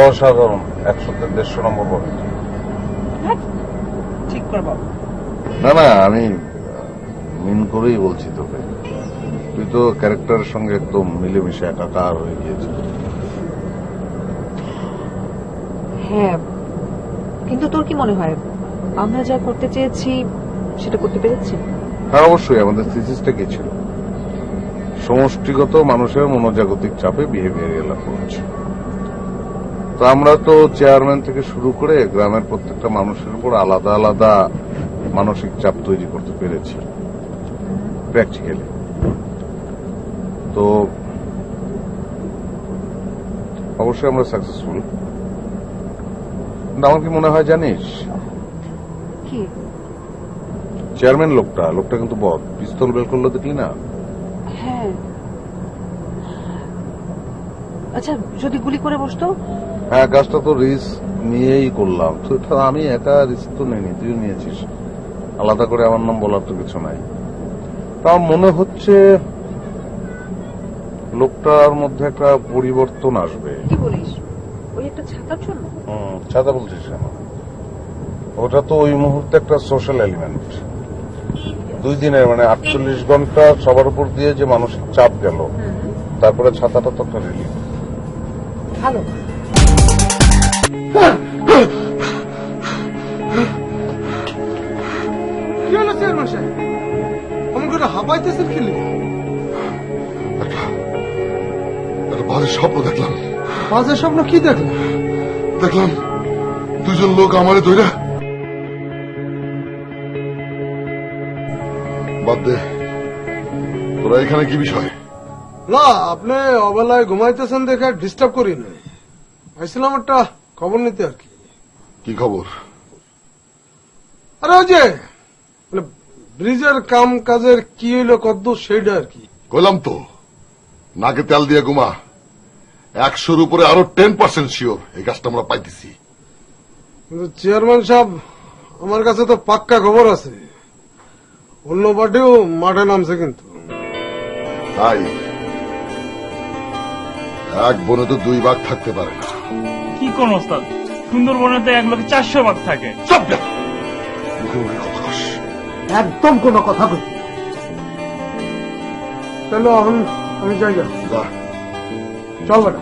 অসাধারণ, 100তে 150 নম্বর পাবে। ঠিক করবো। না না, আমি মিন করেই বলছি তোকে, তুই তো ক্যারেক্টারের সঙ্গে একদম মিলেমিশে একাকার হয়ে গিয়েছিস। হ্যাঁ, কিন্তু তোর কি মনে হয় আমরা যা করতে চেয়েছি সেটা করতে পেরেছি? হ্যাঁ অবশ্যই। আমাদের থিসিসটা কি ছিল? সমষ্টিগত মানুষের মনোজাগতিক চাপে বিহেভিয়ারিয়াল অ্যাপ্রোচ। তো আমরা তো চেয়ারম্যান থেকে শুরু করে গ্রামের প্রত্যেকটা মানুষের উপর আলাদা আলাদা মানসিক চাপ তৈরি করতে পেরেছি প্র্যাকটিক্যালি। তো অবশ্যই আমরা সাকসেসফুল। আমার কি মনে হয় জানিস, কি চেয়ারম্যান লোকটা কিন্তু বদ। পিস্তল বের করলো, দেখলি না? হ্যাঁ, আচ্ছা যদি গুলি করে বসতো? হ্যাঁ, কাজটা তো রিস্ক নিয়েই করলাম। তো এটা আমি একা রিস্ক তো নেইনি, তুইও নিয়েছিস। আলাদা করে আমার নাম বলার তো কিছু নাই। তা মনে হচ্ছে লোকটার মধ্যে একটা পরিবর্তন আসবে। কি বলিস? ওই একটা ছাতার জন্য? ছাতা বলছিস কেন? ওটা তো ওই মুহূর্তে একটা সোশ্যাল এলিমেন্ট। 2 দিনের মানে 48 ঘন্টা সবার উপর দিয়ে যে মানসিক চাপ গেল, তারপরে ছাতাটা তো একটা রিলিফ। ভালো। কি হলো চেয়ারম্যান সাহেব? আমার করে হাঁপাইতেছেন কি? একটা বাজে স্বপ্ন দেখলাম। বাজে স্বপ্ন? কি দেখলেন? দেখলাম 2জন লোক আমারে ধইরা। বাদ দে, তোরা এখানে কি বিষয়? না, আপনি অবেলায় ঘুমাইতেছেন দেখে ডিস্টার্ব করি না। আসছিলাম একটা খবর নিতে আর কি। কি খবর? আরে ওই যে মানে ব্রিজের কাম কাজের কি হইলো কদ্দূর সেইটা আর কি। কইলাম তো, নাকে তেল দিয়ে ঘুমা। 100-র উপরে আরো 10% শিওর এই কাজটা আমরা পাইতেছি। কিন্তু চেয়ারম্যান সাহেব, আমার কাছে তো পাক্কা খবর আছে, অন্য পার্টিও মাঠে নামছে। কিন্তু তাই এক বনে তো 2 ভাগ থাকতে পারে না। কি কোন ওস্তাদ, সুন্দরবনে তো 1 লোকে 400 ভাগ থাকে। সব মুখে মুখে কথা কস। একদম কোনো কথা কই। চলো এখন আমি যাই। যা। চল বেটা।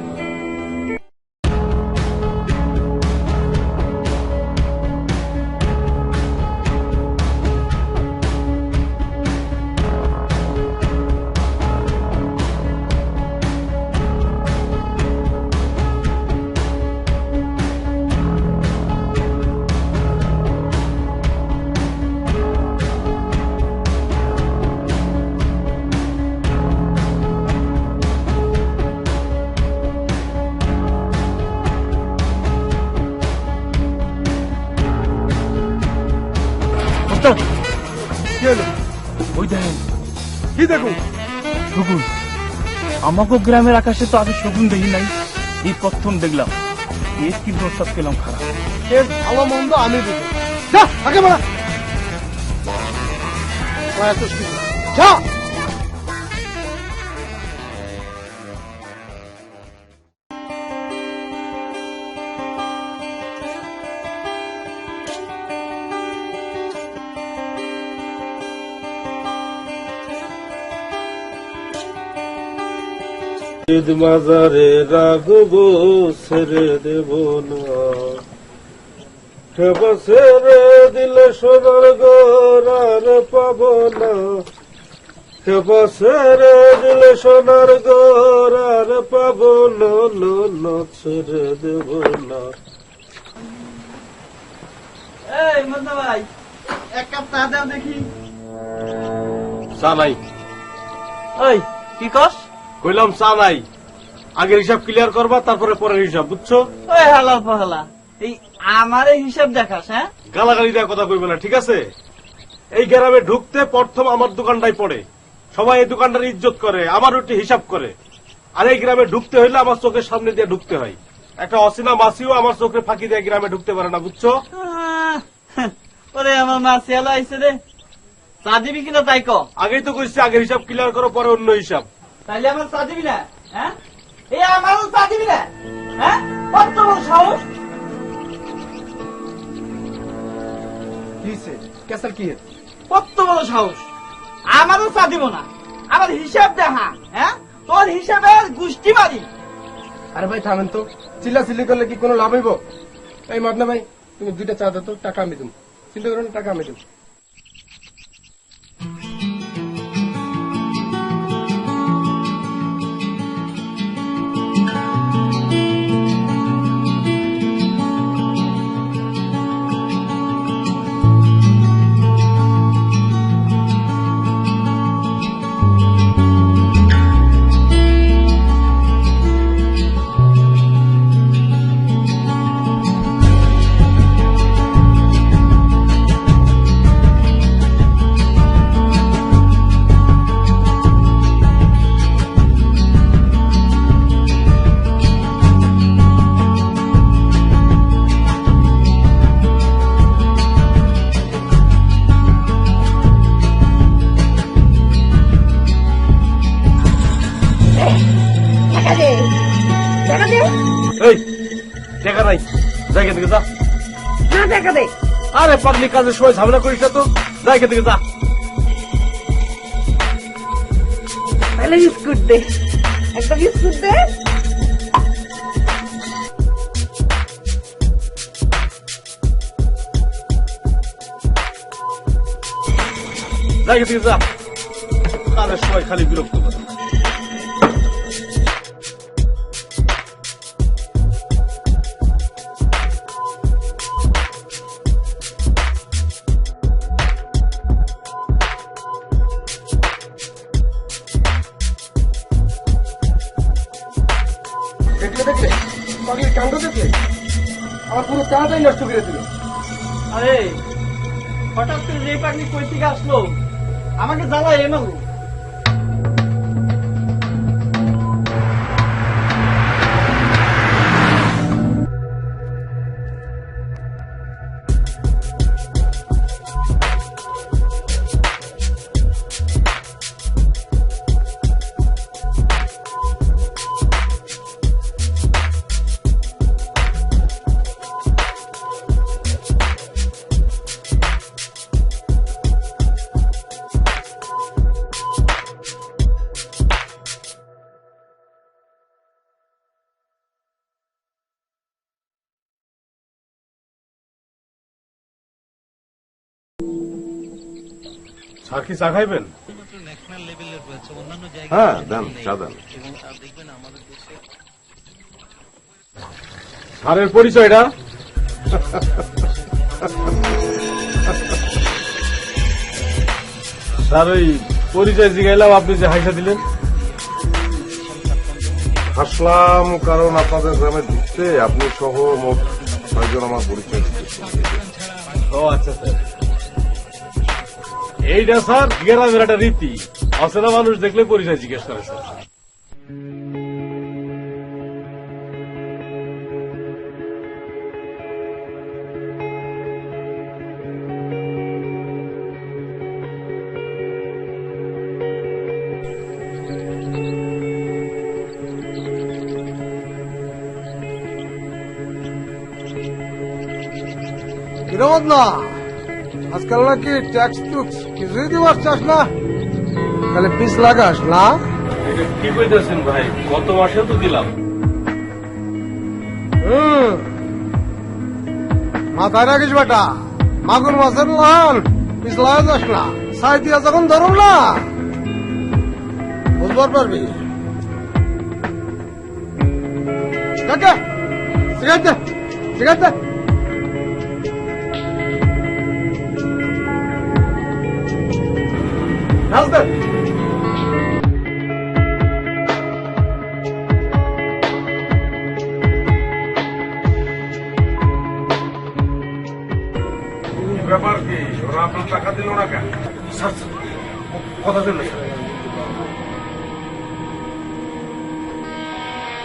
ওই দেখেন, কি দেখুন? শগুন। আমাকে গ্রামের আকাশে তো আগে শগুন দেখি নাই, এই প্রথম দেখলাম। এর কিন্তু ওস্তাদ পেলাম খারাপ। এর ভালো মন্দ আমি বুঝি। যা আগে বাড়া। যা। ঈদ মাজারে রাখবো, ছেড়ে দেব না। ঠেপা ছেড়ে দিলে সোনার ঘর আর পাব না। ঠেপা ছেড়ে দিলে সোনার ঘর আর পাব না, ছেড়ে দেব না। এই মন্না ভাই, 1 কাপ চা দাও দেখি। চা নাই। ওই কি কস? কইলাম চা নাই। আগের হিসাব ক্লিয়ার করবা, তারপরে পরের হিসাব, বুঝছো? ওই হালাল পাহালা, এই আমার হিসাব দেখাস? হ্যাঁ, গালাগালি দেওয়ার কথা কইবে না, ঠিক আছে? এই গ্রামে ঢুকতে প্রথম আমার দোকানটাই পড়ে। সবাই এই দোকানটার ইজ্জত করে, আমার একটু হিসাব করে। আর এই গ্রামে ঢুকতে হইলে আমার চোখের সামনে দিয়ে ঢুকতে হয়। একটা অচেনা মাসিও আমার চোখে ফাঁকি দিয়ে গ্রামে ঢুকতে পারে না, বুঝছো? ওরে আমার মাসি আলো আইসে রে, চা দিবি কিনা তাই ক। আগেই তো কইছি আগের হিসাব ক্লিয়ার করো, পরে অন্য হিসাব। তাইলে আমার চা দিবি না? হ্যাঁ, এই আমারও চা দিবি না? হ্যাঁ, কত বড় সাহস! কত বড় সাহস! আমারও চা দিব না, আমার হিসাব দেখা। হ্যাঁ, তোর হিসাবে গুষ্টি মারি। আরে ভাই থামেন তো, চিল্লাচিল্লি করলে কি কোনো লাভ হইব? এই মদনা ভাই, তুমি 2টা চা দাও তো, টাকা আমি দেব। চিন্তা করো না, টাকা আমি দেব। এই টাকা নাই, জায়গা থেকে যা। আরে পাবলিক কাজের সময় ঝামেলা করিস না তো, জায়গা থেকে যা। বিস্কুট দে, একটা বিস্কুট দে। জায়গা থেকে যা, কাজের সময় খালি বিরক্ত করে। দেখলে দেখলে, পাগলির কাণ্ড দেখলে, আমার পুরো চাটাই নষ্ট করে দিল। আরে হঠাৎ করে যে পাগলি কই থেকে আসলো, আমাকে জ্বালায় এমাগো। স্যার কি চা খাইবেন? হ্যাঁ দেন, চা দেন। স্যারের পরিচয়টা? স্যার ওই পরিচয় জিগাইলাম, আপনি যে হাইসা দিলেন। হাসলাম কারণ আপনাদের গ্রামে ঢুকতে আপনি সহ মোট 6 জন আমার পরিচয় দিতেছেন। ও আচ্ছা স্যার, এইটা স্যার গ্রামের একটা রীতি, অচেনা মানুষ দেখলে পরিচয় জিজ্ঞেস করে স্যার। কিরমত না, আজকাল নাকি ট্যাক্স টুক্স কিছুই দিবার চাস না, তাহলে পিস লাগাস না? এটা কি কইতেছেন ভাই, গত মাসেও তো দিলাম। মাথায় রাখিস বেটা, মাগুর মাছের লাল পিস লাগা যাস না, সাই দিয়া যখন ধরুন না বুঝবার পারবি। কাকা সিগারেট দে, সিগারেট দে। ঢাল দে। ব্যাপার কি, ওরা আপনার টাকা দিল না কেন? স্যার কথা দিন না স্যার।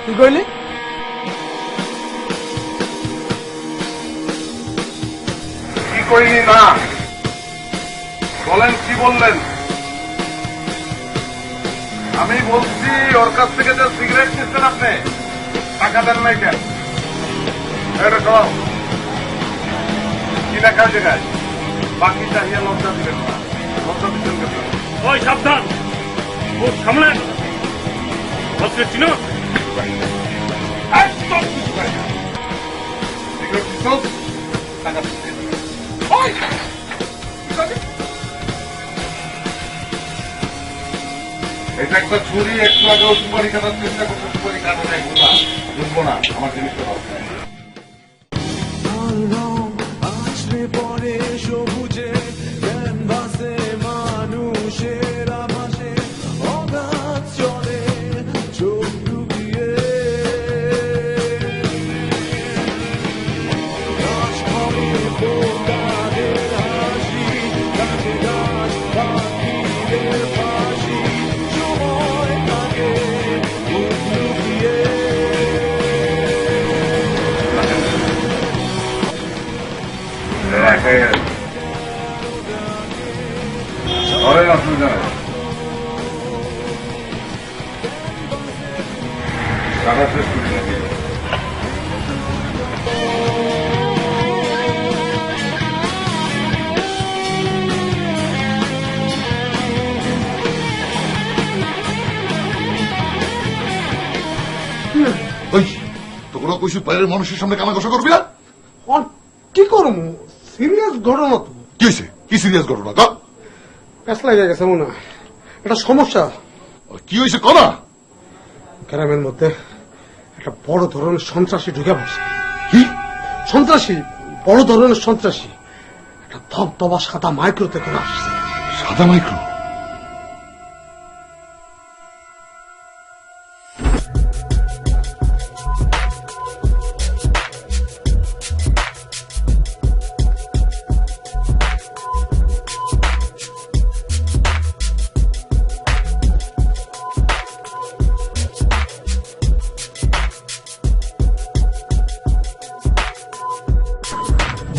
কি কইলি? কি কইনি না, বলেন কি বললেন? আমি বলছি ওর কাছ থেকে যে সিগারেট নিচ্ছেন আপনি টাকা দেন নাই কেন? এটা সব কি লেখা জায়গায় বাকি চাহিয়ে লজ্জা দিবেন না, লজ্জা দিচ্ছেন কেন? ওই সাবধান, মুখ সামলেন। বসকে চিনো? একদম কিছু পাই না। এগুলো পিছন, টাকা দিচ্ছেন। ওই! কি করে? এটা একটা ছুরি, একটু আগেও সুপারি কাটার চেষ্টা করতে সুপারি কাটা যায় গোলা। বুঝবো না, আমার জিনিসটা দরকার। অসুবিধা নেই, টাকা শেষ করি নাকি? ওই তোরা কইছি বাইরের মানুষের সামনে কানা কষা করবি না? আর কি করবো, সিরিয়াস ঘটনা তো। কি হয়েছে? কি সিরিয়াস ঘটনা কা? প্যাস লাগে গেছে মনে হয়, একটা সমস্যা। কি হয়েছে কনা? গ্রামের মধ্যে একটা বড় ধরনের সন্ত্রাসী ঢুকে পড়ছে। কি সন্ত্রাসী, বড় ধরনের সন্ত্রাসী, একটা ধবধবা সাদা মাইক্রোতে করে আসছে। সাদা মাইক্রো?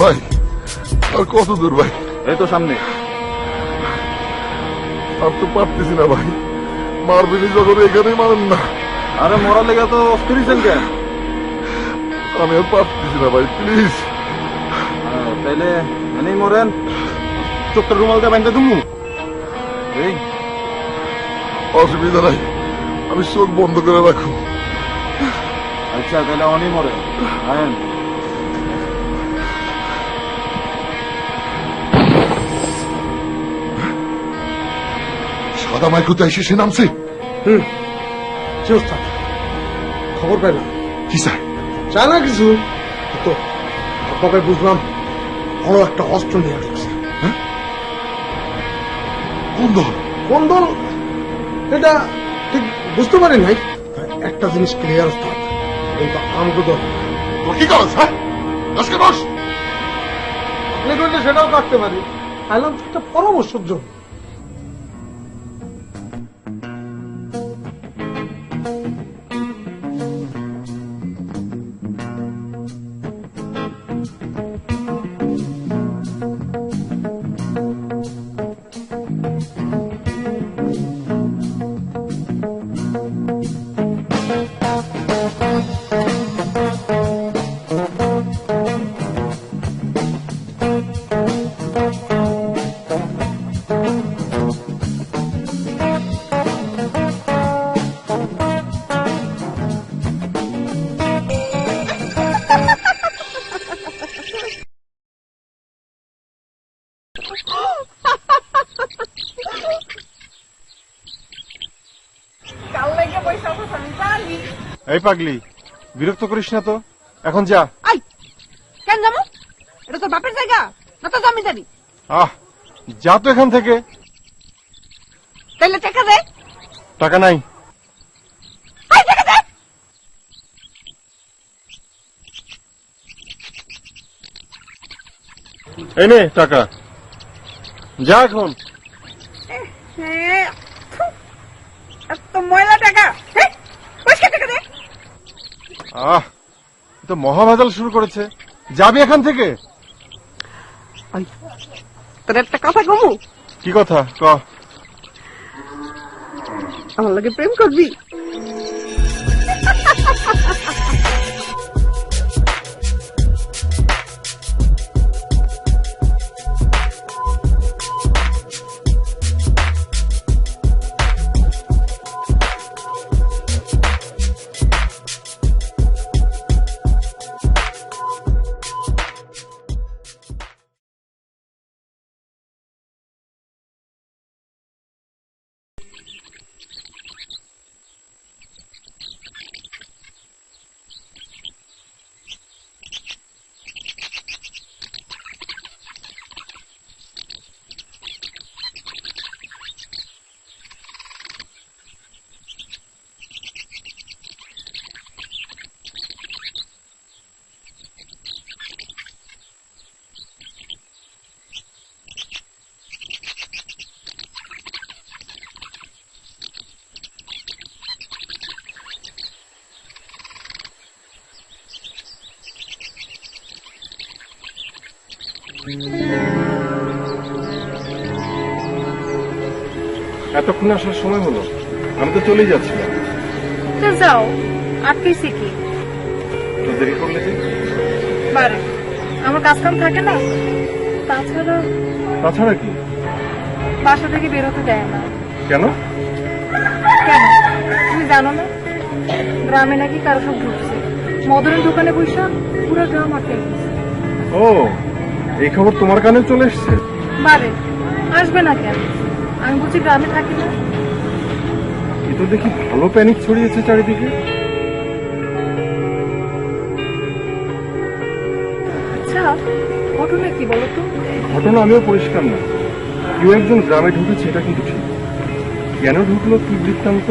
ভাই আর কত দূর ভাই? এই তো সামনে। আর তো পারতেছি না ভাই, মারবেনি যখন এখানেই মারেন না। আরে মরার লেগে তো অস্থির কেন? আমি আর পারতেছি না ভাই, প্লিজ। তাইলে এনেই মরেন, চোখটা রুমালটা বাঁধতে তুমি। অসুবিধা নাই, আমি চোখ বন্ধ করে রাখো। আচ্ছা তাহলে অনেই মরেন। আয়েন। সাদা মাইক্রোতে এসে সে নামছে। কি অবস্থা? খবর পাই না, কি স্যার? চায় না কিছু তো। তবে বুঝলাম বড় একটা অস্ত্র নিয়ে ঢুকছে। কোন দল? কোন দল এটা ঠিক বুঝতে পারি নাই। একটা জিনিস ক্লিয়ার ওস্তাদ, কিন্তু আমগো দল। তোর কি কাজ? হ্যাঁ আজকে বস। আপনি করলে সেটাও কাটতে পারি। আইলাম তো একটা পরামর্শের জন্য। এই পাগলি, বিরক্ত করিস না তো, এখন যা। আই কেন যাবো? এটা তোর বাপের জায়গা না তো জমিদারি? আহ যা তো এখান থেকে। তাইলে টাকা দে। টাকা নাই। আই টাকা দে। এই নে টাকা, যা এখন। এত ময়লা টাকা, পয়সা টাকা দে। আহ তো মহাভাজাল শুরু করেছে, যাবি এখান থেকে। তোর একটা কথা কমু। কি কথা ক? আমার লগে প্রেম করবি? এতক্ষণে আসার সময় হলো, আমি তো চলেই যাচ্ছিলাম। তো যাও, আটকেছি কি? তো দেরি করলে যে? বারে আমার কাজ কাম থাকে না, তাছাড়া তাছাড়া কি? বাসা থেকে বেরোতে দেয় না। কেন? কেন তুমি জানো না? গ্রামে নাকি কারো সব ঢুকছে, মদনের দোকানে বৈশা পুরো গ্রাম আটকে গেছে। ও, এই খবর তোমার কানে চলে এসছে? বারে আসবে না কেন? আমি বলছি গ্রামে থাকি না। এ তো দেখি ভালো প্যানিক ছড়িয়েছে চারিদিকে। আচ্ছা, ঘটনা কি বলো তো? ঘটনা আমিও পরিষ্কার না, কেউ একজন গ্রামে ঢুকেছে এটা কিন্তু ঠিক। কেন ঢুকলো, কি বৃত্তান্ত,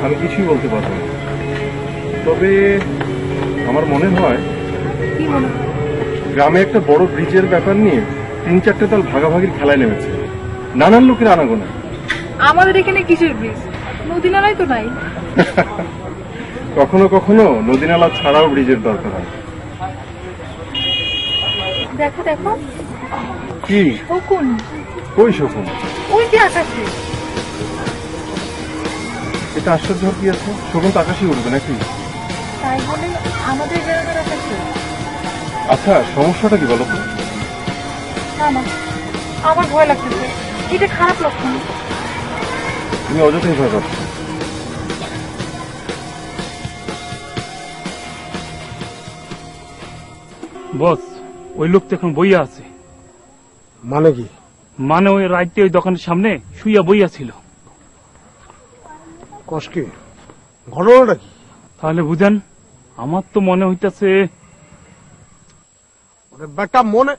আমি কিছুই বলতে পারবো না। তবে আমার মনে হয় কি মনে হয়? গ্রামে একটা বড় ব্রিজের ব্যাপার নিয়ে 3-4টে দল ভাগাভাগির খেলায় নেমেছে, নানান লোকের আনাগোনা। আমাদের এখানে কিসের ব্রিজ? নদী নালাই তো নাই। কখনো কখনো নদী নালা ছাড়াও ব্রিজের দরকার হয়। দেখো দেখো, কি? শকুন, কই শকুন? ওই যে আকাশে। এটা আশ্চর্য কি আছে, শকুন তো আকাশে উঠবে নাকি? তাই বলে আমাদের গ্রামের আকাশে? আচ্ছা, সমস্যাটা কি বলো তো? না না, আমার ভয় লাগতেছে, এটা খারাপ লক্ষণ। তুমি অযথাই ভয় পাচ্ছ। বস, ওই লোক তো এখন বইয়া আছে। মানে কি? মানে ওই রাইতে ওই দোকানের সামনে শুইয়া বইয়া ছিল। কষ্টে ঘটনাটা কি? তাহলে বুঝেন, আমার তো মনে হইতাছে ওরে বেটা, মনে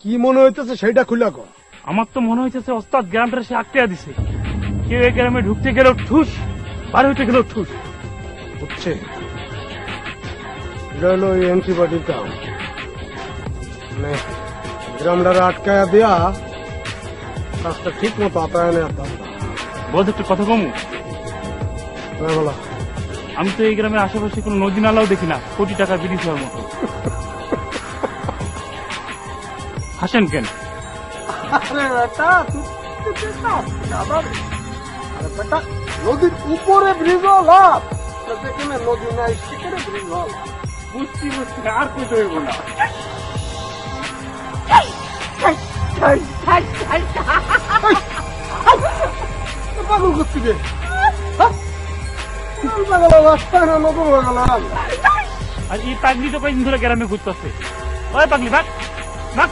কি মনে হইতেছে সেটা খুলে কর। আমার তো মনে হইতেছে ওস্তাদ গ্রামটা সে আটকে দিছে। কেউ এই গ্রামে ঢুকতে গেলেও ঠুস, বার হইতে গেলেও ঠুস। বুঝছে, এটা হলো ওই অ্যান্টিবায়োটিক কাম। মানে গ্রামটারে আটকায়া দেয়া কাজটা ঠিক মতো আতায় নেওয়া দরকার। বস, একটা কথা কমু, হ্যাঁ, বলো। আমি তো এই গ্রামের আশেপাশে কোনো নদী নালাও দেখি না কোটি টাকা ব্রিজ হওয়ার মতো। হাসেন কেন? আরে বেটা, আরে বেটা, নদীর উপরে ব্রিজ লাভ, যেখানে নদী নাই সেখানে ব্রিজ লাভ। বুঝছি বুঝছি, আর কইতে হইব না। পাগল করছি রে, রাস্তায় না নতুন হয়ে গেল। আর এই পাগলি তো কয়েকদিন ধরে গ্রামে ঘুরতেছে। ওই পাগলি ভাগ ভাগ।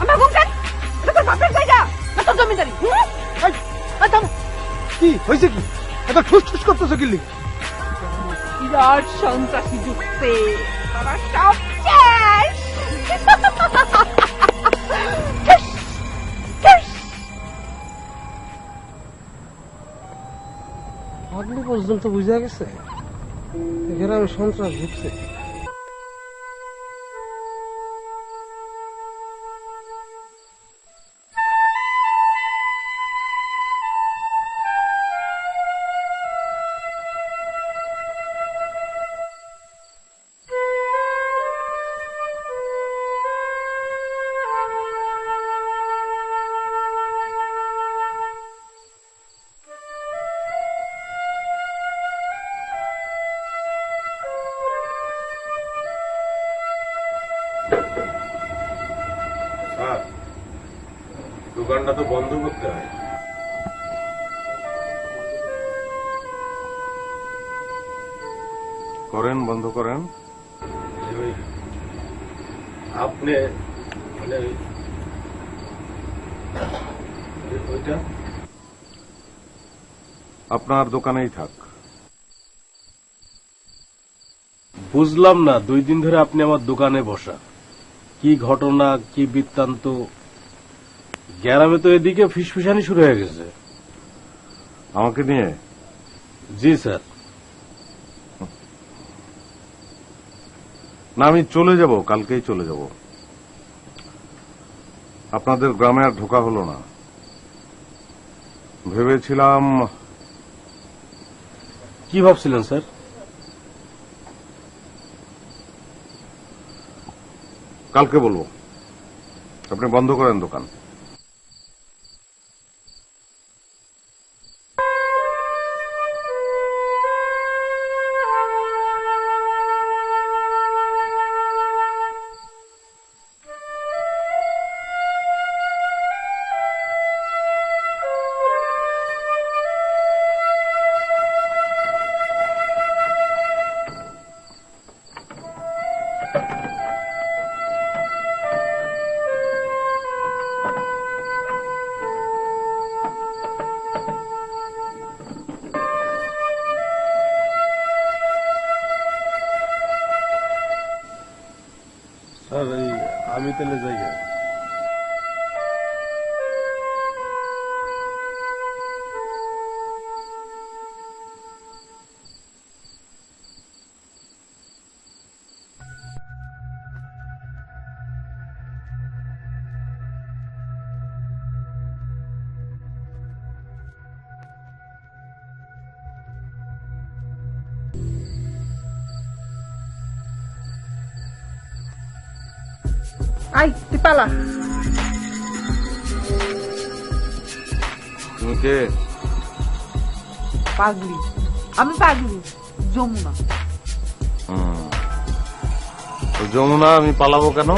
আমার বুকেন, এটা তোর বাপের জায়গা না তোর জমিদারি? কি হয়েছে, কি এত ঠুস ঠুস করতেছো কি লিখে? বিরাট সন্ত্রাসী ঢুকছে, তারা সব শেষ। পাগলি পর্যন্ত বুঝা গেছে গ্রামে সন্ত্রাস ঢুকছে। স্যার, দোকানটা তো বন্ধ করতে হয়। করেন, বন্ধ করেন। আপনি মানে ওইটা আপনার দোকানেই থাক। বুঝলাম না, 2 দিন ধরে আপনি আমার দোকানে বসা, কি ঘটনা, কি বৃত্তান্ত? গ্রামে তো এদিকে ফিসফিসানি শুরু হয়ে গেছে। আমাকে নিয়ে? জি স্যার। না, আমি চলে যাব, কালকেই চলে যাব। আপনাদের গ্রামে আর ঢোকা হলো না। ভেবেছিলাম। কি ভাবছিলেন স্যার? কালকে বলবো। আপনি বন্ধ করেন দোকান। স্যার আমি তাহলে যাই। আই তুই পালা। তুমি কে? পাগলি, আমি পাগলি, যমুনা। তো যমুনা, আমি পালাবো কেন?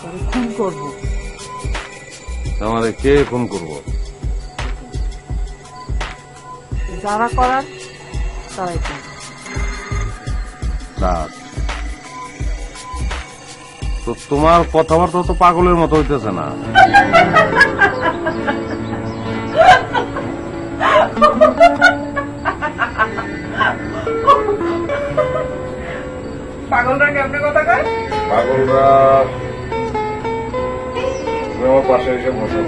তোরে খুন করবো। আমারে কে খুন করবো? যারা করার তারাই করবে। তো তোমার কথাবার্তা তো পাগলের মতো হইতেছে না। পাগলরা কেমনে কথা কয়? পাগলরা আমার পাশে এসে বসো,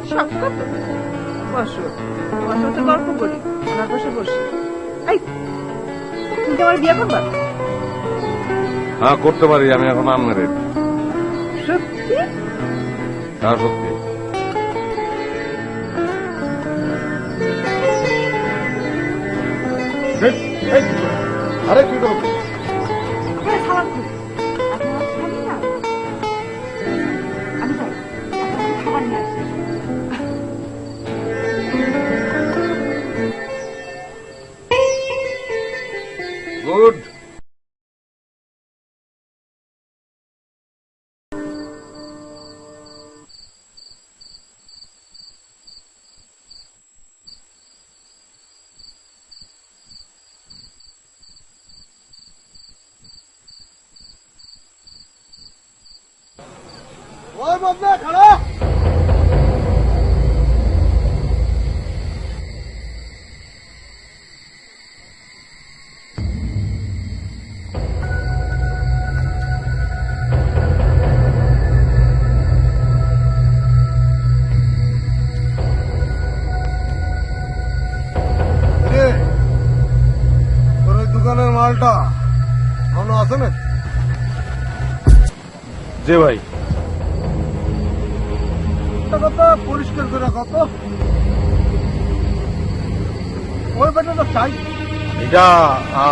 সব কথা বসো, তোমার সাথে গল্প করি, ওনার পাশে বসে। এই তুমি কি আমার বিয়ে করবা? হ্যাঁ করতে পারি, আমি এখন আনমেরিড। সত্যি? হ্যাঁ সত্যি। আরে কি করবো? হ্যাঁ, সালাম করি। আপনি আমার স্বামী না? আমি যাই, আপনাকে খাবার নিয়ে আসি। গুড। ওই বদলে খাড়া। তোর ওই দোকানের মালটা এখনো আছে না? যে ভাই কথা পরিষ্কার করে কত ওই বেটাটা চাই। এটা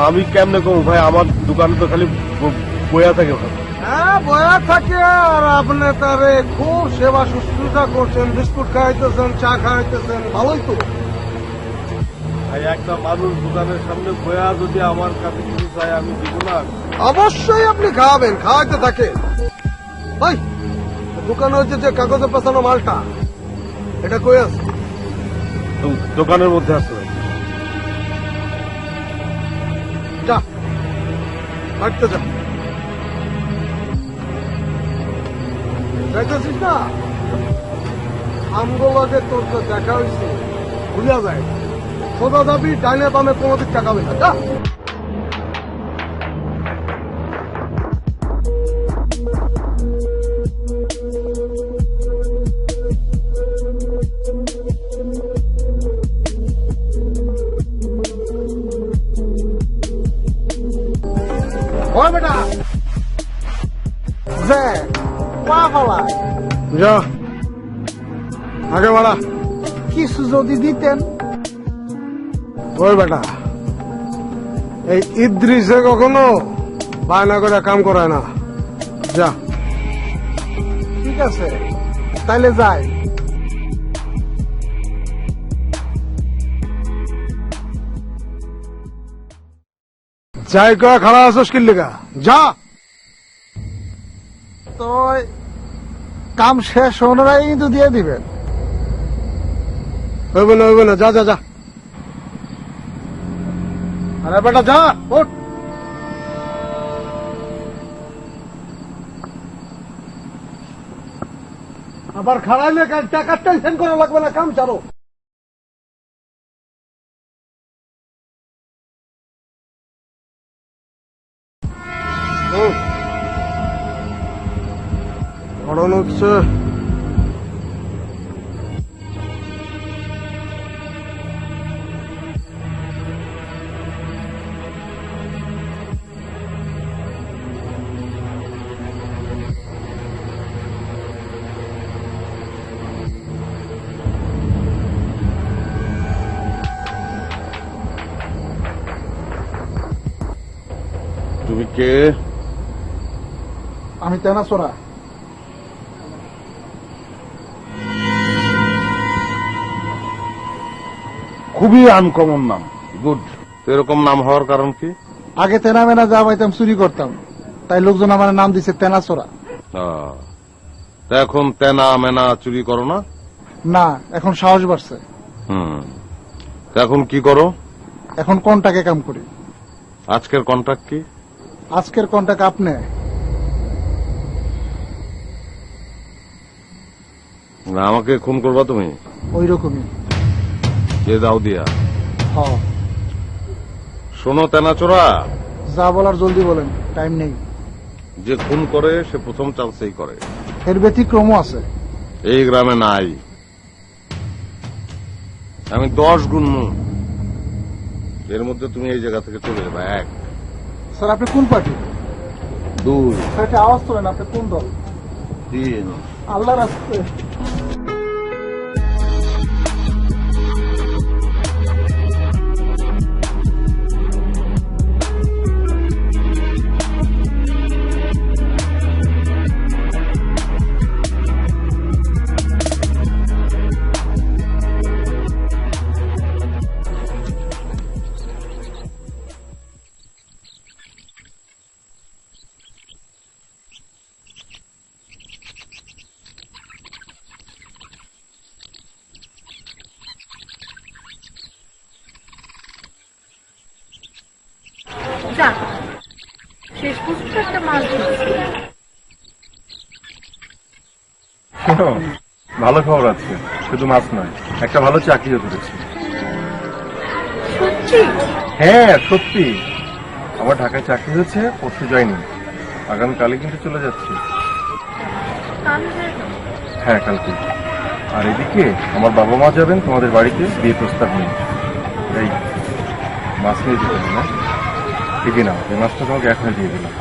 আমি কেমনে কম ভাই, আমার দোকানে তো খালি বয়া থাকে ভাই। হ্যাঁ বয়া থাকে, আর আপনি তারে খুব সেবা শুশ্রূষা করছেন, বিস্কুট খাওয়াইতেছেন, চা খাওয়াইতেছেন, ভালোই তো। ভাই একটা মানুষ দোকানের সামনে বয়া যদি আমার কাছে কিছু চাই আমি দিব না? অবশ্যই আপনি খাওয়াবেন, খাওয়াইতে থাকে। ভাই দোকানে হচ্ছে যে কাগজে পেছানো মালটা, এটা কই আছে? দোকানের মধ্যে আছে। যা হাঁটতে যা, যাইতেছিস না? আমগুলোকে তোর তো দেখা হয়েছে, ভুলিয়া যায়। সোজা যাবি, ডাইনে বামে কোনো দিক তাকাবি না, যা। ওই বেটা যা আগে বাড়া। কিছু যদি দিতেন। ওই বেটা এই ইদ্রিসে কখনো বায়না করে কাম করায় না। যা। ঠিক আছে, তাইলে যাই। যাই কয়া খাড়া আছিস কি লেগা? যা। তো কাম শেষ হওয়ার কিন্তু দিয়ে দিবেন। হইবে না, যা যা যা। আরে বেটা যা, ওঠ। আবার খাড়াইলে টাকার টেনশন করা লাগবে না, কাম চারো। কারণ হচ্ছে তুমি কে? আমি তেনাচোরা। খুবই আনকমন নাম। গুড। এরকম নাম হওয়ার কারণ কি? আগে তেনা মেনা যা পাইতাম চুরি করতাম, তাই লোকজন আমার নাম দিছে তেনাচোরা। তা এখন তেনা মেনা চুরি করো না? না, এখন সাহস বাড়ছে। তা এখন কি করো? এখন কন্টাকে কাম করি। আজকের কন্ট্রাক্ট কি? আজকের কন্টাক আপনি। না, আমাকে খুন করবা তুমি? ওই রকমই। যে দাও দিয়া। হ। শোনো তেনাচোরা, যা বলার জলদি বলেন, টাইম নেই। যে খুন করে সে প্রথম চান্সেই করে। এর ব্যতিক্রমও আছে। এই গ্রামে নাই। আমি 10 গুনমু, এর মধ্যে তুমি এই জায়গা থেকে চলে যাবে। 1, স্যার আপনি কোন পার্টি? 2, স্যার একটা আওয়াজ তোলেন, আপনি কোন দল? 3। আল্লাহর রাস্তে। যাক, শেষ পর্যন্ত একটা মাছ ধরছি। ভালো খবর আছে, শুধু মাছ নয়, একটা ভালো চাকরিও ধরেছি। সত্যি? হ্যাঁ সত্যি, আমার ঢাকায় চাকরি হয়েছে, পরশু যাইনি, আগামীকালই কিন্তু চলে যাচ্ছে। হ্যাঁ কালকে। আর এদিকে আমার বাবা মা যাবেন তোমাদের বাড়িতে বিয়ে প্রস্তাব নিয়ে। এই মাছ নিয়ে যেতে হবে না? ঠিকই না, এই মাছটা তোমাকে এখনই দিয়ে দিলাম।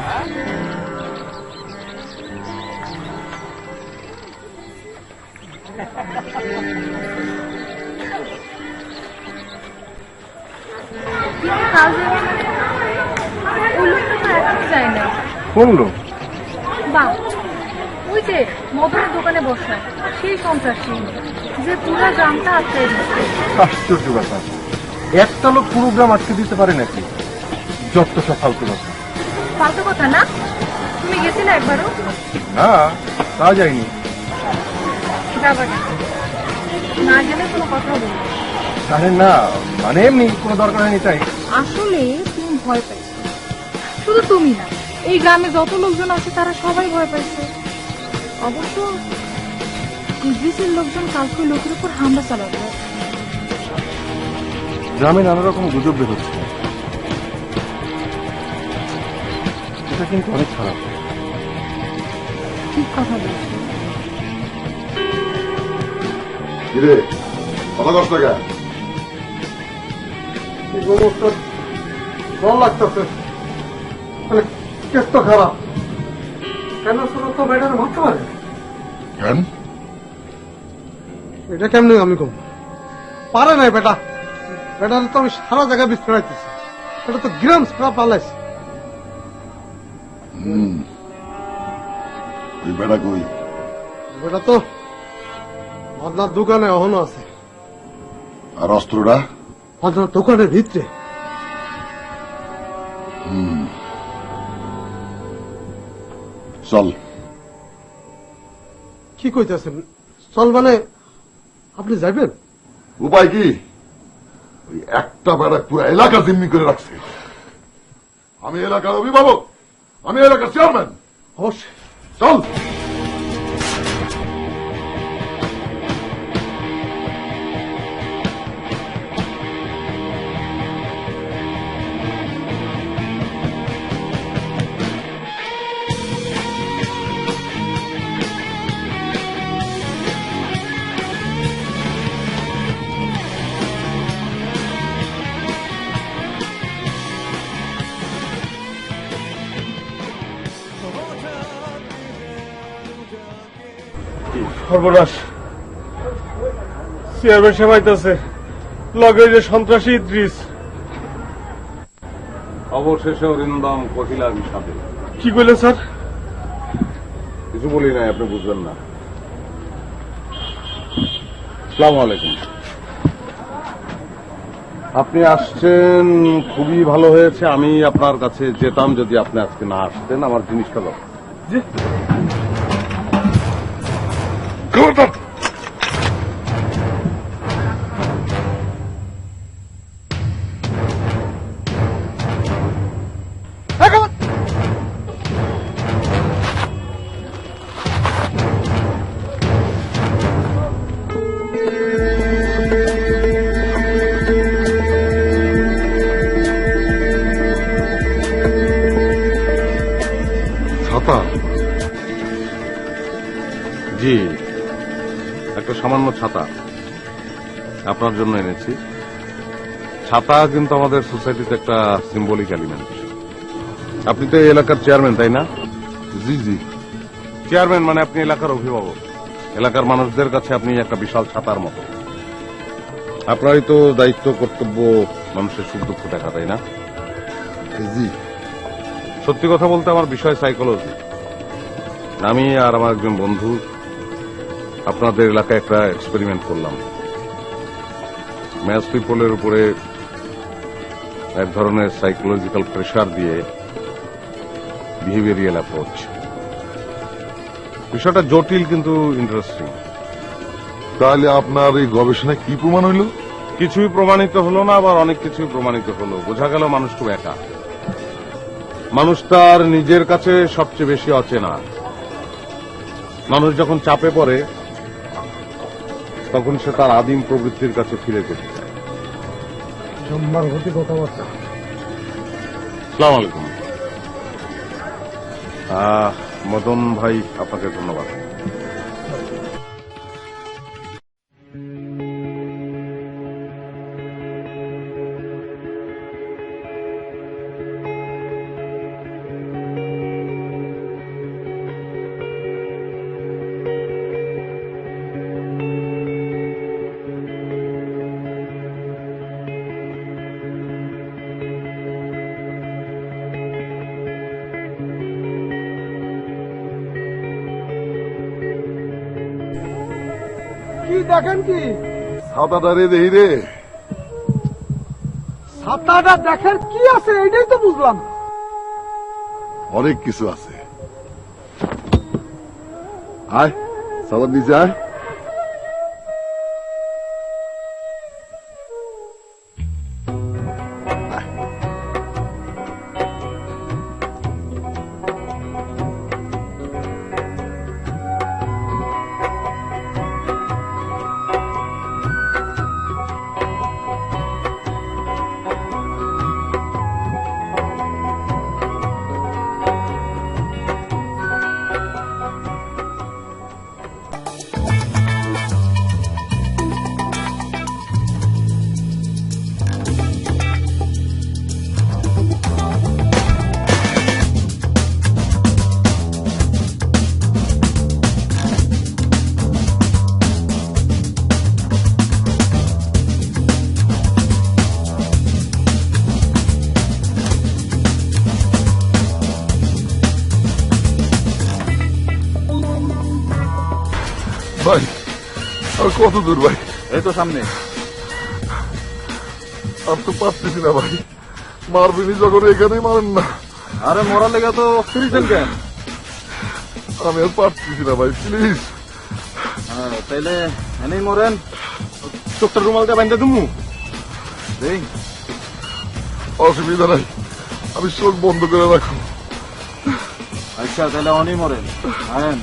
ওই লোকটা তো এখনই যায় না। কোন লোক? বাহ, ওই যে মদনের দোকানে বসা সেই সন্ত্রাসী, যে পুরো গ্রামটা আটকাই দিচ্ছে। আশ্চর্য ব্যাপার, একটা লোক পুরো গ্রাম আটকে দিতে পারে নাকি? যত সব ফালতু কথা। ফালতু কথা না? তুমি গেছিলে একবারও? না, তা যায়নি। যাবার না গেলে কোনো কথা বলবো। আরে না, মানে এমনি কোনো দরকার হয়নি তাই। আসলে তুমি ভয় পাইছো, শুধু তুমি না, এই গ্রামে যত লোকজন আছে তারা সবাই ভয় পাইছে। অবশ্য ইদ্রিসের লোকজন কালকে লোকের উপর হামলা চালাবে। গ্রামে নানা রকম গুজব বেরোচ্ছে, এটা কিন্তু অনেক খারাপ। ঠিক কথা বলছো। কিরে কথা কষ্ট টাকা জল লাগতেছে, কেস তো খারাপ। কেন শুরু তো বেটার ভাবতে পারে? কেন? এটা কেমনি আমি কম পারে নাই বেটা। বেটার তো আমি সারা জায়গায় বিস্তারাইতেছি, এটা তো গ্রাম সারা পালাইছে। ওই বেটা কই? ওটা তো আপনার দোকানে এখনো আছে, আর অস্ত্রটা? আপনার দোকানের ভিতরে। চল। কি কইতেছেন? চল মানে আপনি যাবেন? উপায় কি? ওই একটা বেড়া পুরো এলাকা জিম্মি করে রাখছে। আমি এলাকার অভিভাবক, আমি এলাকার চেয়ারম্যান। অবশ্যই চল। সর্বনাশ, চেয়ারম্যান সাহেব আইতাছে, লগে যে সন্ত্রাসী ইদ্রিস। অবশেষে অরিন্দম কহিলা বিষাদে। কি কইলেন স্যার? কিছু বলি নাই, আপনি বুঝবেন না। আসসালামু আলাইকুম। আপনি আসছেন, খুবই ভালো হয়েছে। আমি আপনার কাছে যেতাম যদি আপনি আজকে না আসতেন। আমার জিনিসটা দাও। খবরদার! ছাতা? জি, একটা সামান্য ছাতা আপনার জন্য এনেছি। ছাতা কিন্তু আমাদের সোসাইটিতে একটা সিম্বলিক এলিমেন্ট। আপনি তো এই এলাকার চেয়ারম্যান, তাই না? জি জি। চেয়ারম্যান মানে আপনি এলাকার অভিভাবক। এলাকার মানুষদের কাছে আপনি একটা বিশাল ছাতার মতো। আপনারই তো দায়িত্ব, কর্তব্য মানুষের সুখ দুঃখ দেখা, তাই না? জি। সত্যি কথা বলতে আমার বিষয় সাইকোলজি। আমি আর আমার একজন বন্ধু আপনাদের এলাকায় একটা এক্সপেরিমেন্ট করলাম। ম্যাচ পিপলের উপরে এক ধরনের সাইকোলজিক্যাল প্রেসার দিয়ে বিহেভিয়ারিয়াল অ্যাপ্রোচ। বিষয়টা জটিল কিন্তু ইন্টারেস্টিং। তাহলে আপনার এই গবেষণায় কি প্রমাণ হইল? কিছুই প্রমাণিত হলো না, আবার অনেক কিছুই প্রমাণিত হলো। বোঝা গেল মানুষ খুব একা। মানুষ তার নিজের কাছে সবচেয়ে বেশি অচেনা। মানুষ যখন চাপে পড়ে তখন সে তার আদিম প্রবৃত্তির কাছে ফিরে যেতে চায়। জম্মার গতি কথাবার্তা। আসসালামু আলাইকুম। মদন ভাই, আপনাকে ধন্যবাদ। কি দেখেন? কি ছাতাটা রে দেহি রে। ছাতাটা দেখেন কি আছে এটাই তো বুঝলাম। অনেক কিছু আছে। আয়, ছাতার নিচে আয়। আর কত দূর ভাই? এই তো সামনে। আর তো পারতেছি না ভাই, মারবিনি যখন এখানেই মারেন না। আরে মরার লেগে তো ফিরিছেন কেন? আমি আর পারতেছি না ভাই, প্লিজ। তাইলে এনেই মরেন, চোখটা রুমাল দিয়ে বান্ধে দুমু। দেই অসুবিধা নাই, আমি চোখ বন্ধ করে রাখো। আচ্ছা তাহলে অনেই মরেন। আয়েন।